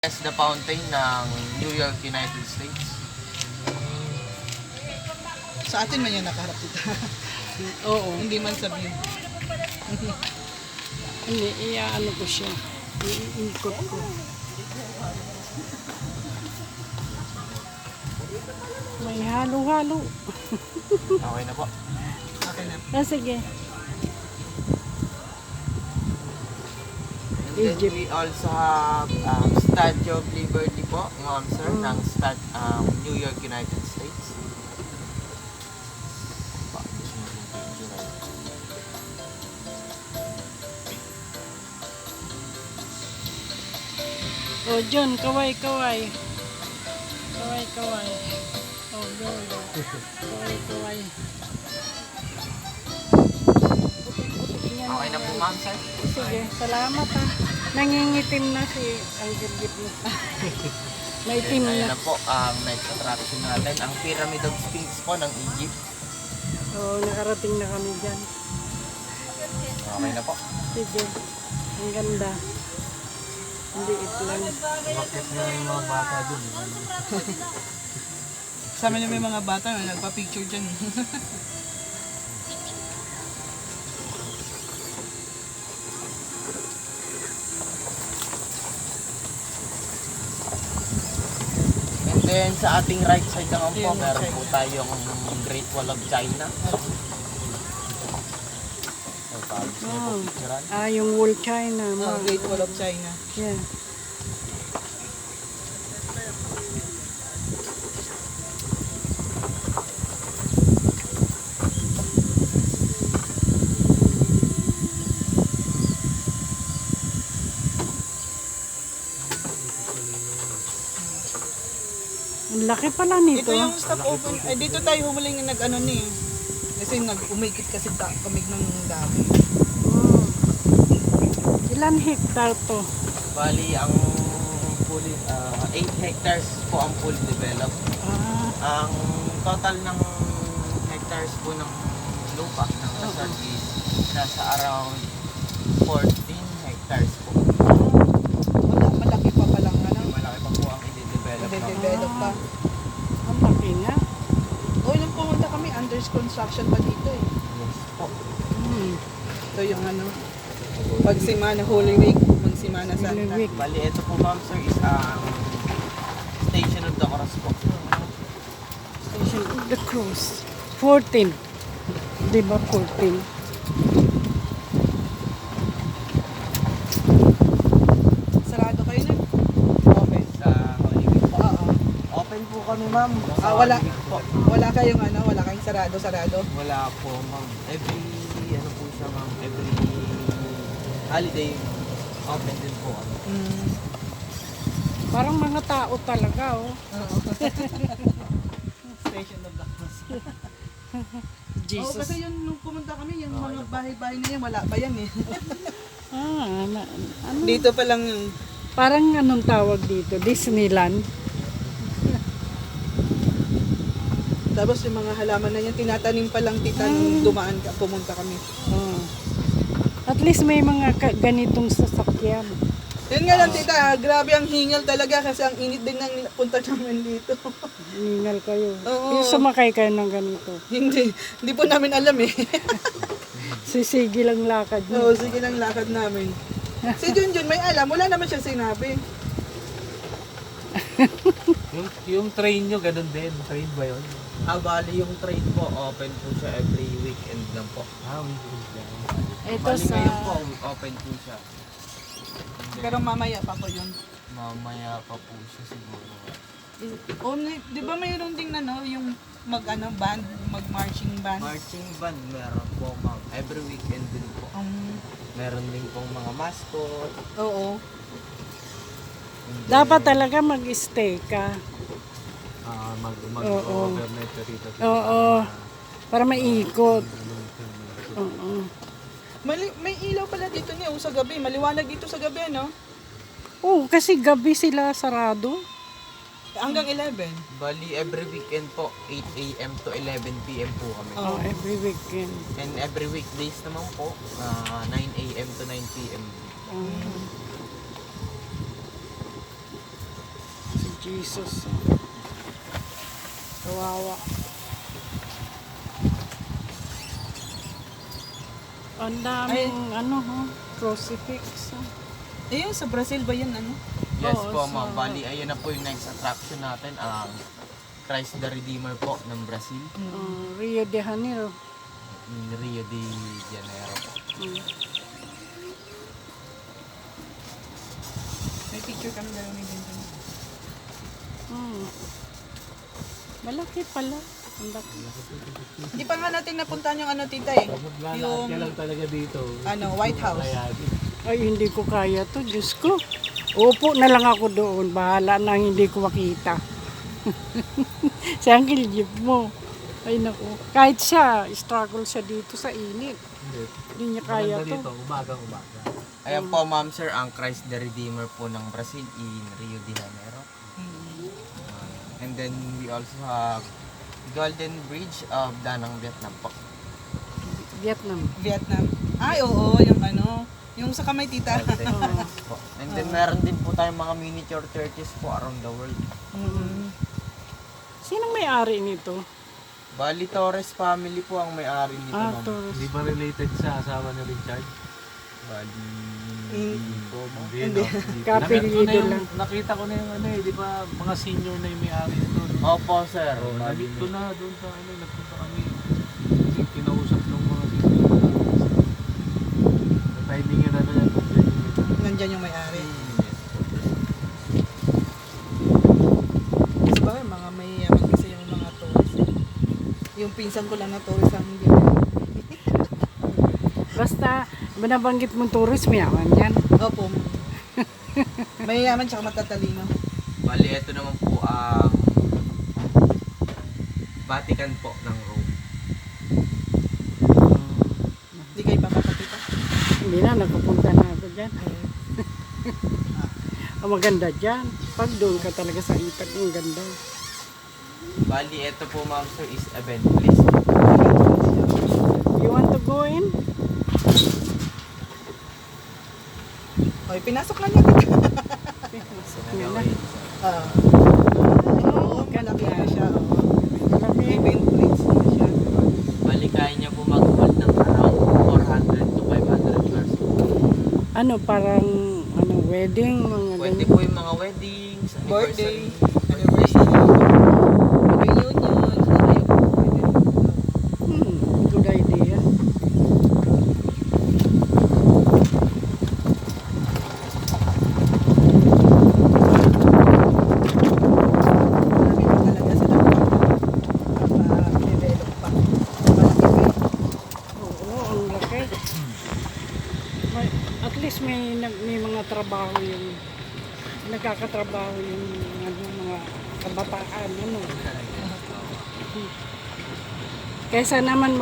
As the fountain ng New York, United States. Sa atin man yan nakaharap dito. Oo. Hindi man sabihin. Hindi, iaano ko siya. Iikot ko. May halo-halo. Okay na po. Okay na. Sige. And then we also have Statue of Liberty po, ma'am sir, ng New York, United States. Oh, John, kaway-kaway. Kaway-kaway. Oh, John. Kaway-kaway. Okay na po ma'am sir. Sige, salamat ha. Nangingitim na si ang gilgit mo. Maitim Then, ayun na. na po ang next attraction natin, ang Pyramid of Sphinx po ng Egypt. Oo, nakarating na kami dyan. Okay na po. Sige. Ang ganda. Hindi lang. Bakit na yung mga bata dun? Sa amin may mga bata na nagpa-picture dyan. And then sa ating right side naman po, Yung meron side. po tayong Great Wall of China. So, paano niyo po Oh. picturean? Yung Wall China. Great Wall of China. Yeah. Ang laki pala nito. Ito yung stop open. Dito tayo humuling nag-ano ni. Kasi nag-umikit kasi kamig ng dami. Oh. Ilan hektar to? Bali, ang fully, 8 hectares po ang fully developed. Ang total ng hectares po ng lupa ng resort is nasa around 14 hectares po. Malaki pa palang ano. Malaki pa po ang i-develop na. Nade-develop pa. Ang laki nga. Nung pumunta kami, under construction pa dito eh. Yes po. Ito yung ano. Pagsimana Holy Week. Magsimana Santa. Holy Week. Bali, ito po ma'am sir is ang Station of the Cross po. Station of the Cross. 14. Di ba 14? Sarado kayo na. Open sa Holy Week po. Oo. Open po kami ma'am. Sa Wala. Holy Week po. Wala kayong ano, wala kayong sarado. Wala po ma'am. Every, ano po siya ma'am, every holiday, open din po kami. Parang mga tao talaga, oh. Oo. Station of the Cross. Oo, Jesus. kasi yun, nung pumunta kami, yung mga bahay-bahay na yan, wala pa yan eh. Ano? Dito pa lang yung... Parang anong tawag dito? Disneyland? Tapos yung mga halaman na yan, tinatanim pa lang tita nung dumaan ka, pumunta kami. Oh. At least may mga ganitong sasakyan. Yun nga lang tita, grabe ang hingal talaga kasi ang init din ng punta namin dito. Ningal kayo. Oo. Yung sumakay kayo ng ganito. hindi po namin alam eh. Sisigi lang lakad niyo. Oo, sige lang lakad namin. Si Junjun may alam, wala naman siya sinabi. Yung train nyo, ganun din. Train ba yun? Bali yung train po, open po siya every weekend lang po. Weekend lang. Ito Bali sa... ngayon po, open po siya. Pero mamaya pa po yun. Mamaya pa po siya siguro. Di ba mayroon ding ano, yung band, mag-marching band? Marching band, meron po ma'am. Every weekend din po. Meron din pong mga mascot. Oo. Dapat talaga mag-stay ka. Mag-overnight ka rito. Oo. Para maikot. Oo. May ilaw pala dito niya sa gabi. Maliwanag dito sa gabi, no? Oh, kasi gabi sila sarado. Hanggang 11. Bali, every weekend po, 8 a.m. to 11 p.m. po kami. Oh, every weekend. And every weekdays naman po, 9 a.m. to 9 p.m. Jesus. Kawawa. Ang daming crucifix. Ayun, sa Brazil ba yan, ano? Yes Oo, po, so- ma'am. Bali, ayun na po yung next attraction natin, ang Christ the Redeemer po ng Brazil, Rio de Janeiro. in Rio de Janeiro. Mm. May picture kami dalawa ni Benjamin. Mm. Malaki pala. Ang laki. Hindi pa nga natin napuntahan yung ano, tita eh. Yung, lang talaga dito. ano, White House. Ay, hindi ko kaya to. Diyos ko. Upo na lang ako doon. Bahala na hindi ko makita. Si Uncle Jeep mo. Ay, naku. Kahit siya, struggle siya dito sa init. Hindi niya kaya to. Umaga. Ayan po, ma'am sir, ang Christ the Redeemer po ng Brazil in Rio de Janeiro. And then we also have Golden Bridge of Danang, Vietnam po. Vietnam. Vietnam. Ay, oo, yung ano, yung sa kamay, tita. Po. And then meron din po tayong mga miniature churches po around the world. Sinong may-ari nito? Bali Torres family po ang may-ari nito, ma'am. Torres. Hindi ba related sa asawa ni Richard? Bali Mm. po, ma'am. Hindi, no? Kapilido lang. Nakita ko na yung ano eh, di ba mga senior na yung may-ari nito. Opo, sir. Oh, Bali, nandito na doon sa ano, nagpunta kami. Kasi kinausap ng mga senior na timing yun ano yan. Nandyan yung may-ari. Kasi ba, mga may yaman kasi yung mga tourist. Yung pinsan ko lang na tourist ang ginawa. Basta, binabanggit mong tourist, mayaman yan. Opo. May yaman tsaka matatalino. Bali, ito naman po ang Vatican po ng Rome. Hindi kayo papapakita. Hindi na, nakapunta na ako dyan. Ang maganda dyan. Pag doon ka talaga sa itak, ang ganda. Bali, ito po, ma'am sir, is event place. You want to go in? Okay, pinasok na niya tita. Gawin. Oo. Oh, Malaki na siya. Malaki. Event place na siya. Bali, kaya niya po mag-hold ng around 400 to 500 cars. Ano, parang wedding, mga Pwede ganyan. po yung mga weddings, Birthday, anniversary. Reunion. Ayun po, pwede. Good idea. Marami pa talaga sila develop pa. Malaki pa eh. Oo, ang laki. At least may mga trabaho yung nagkakatrabaho yung mga kabataan ano. Kaysa naman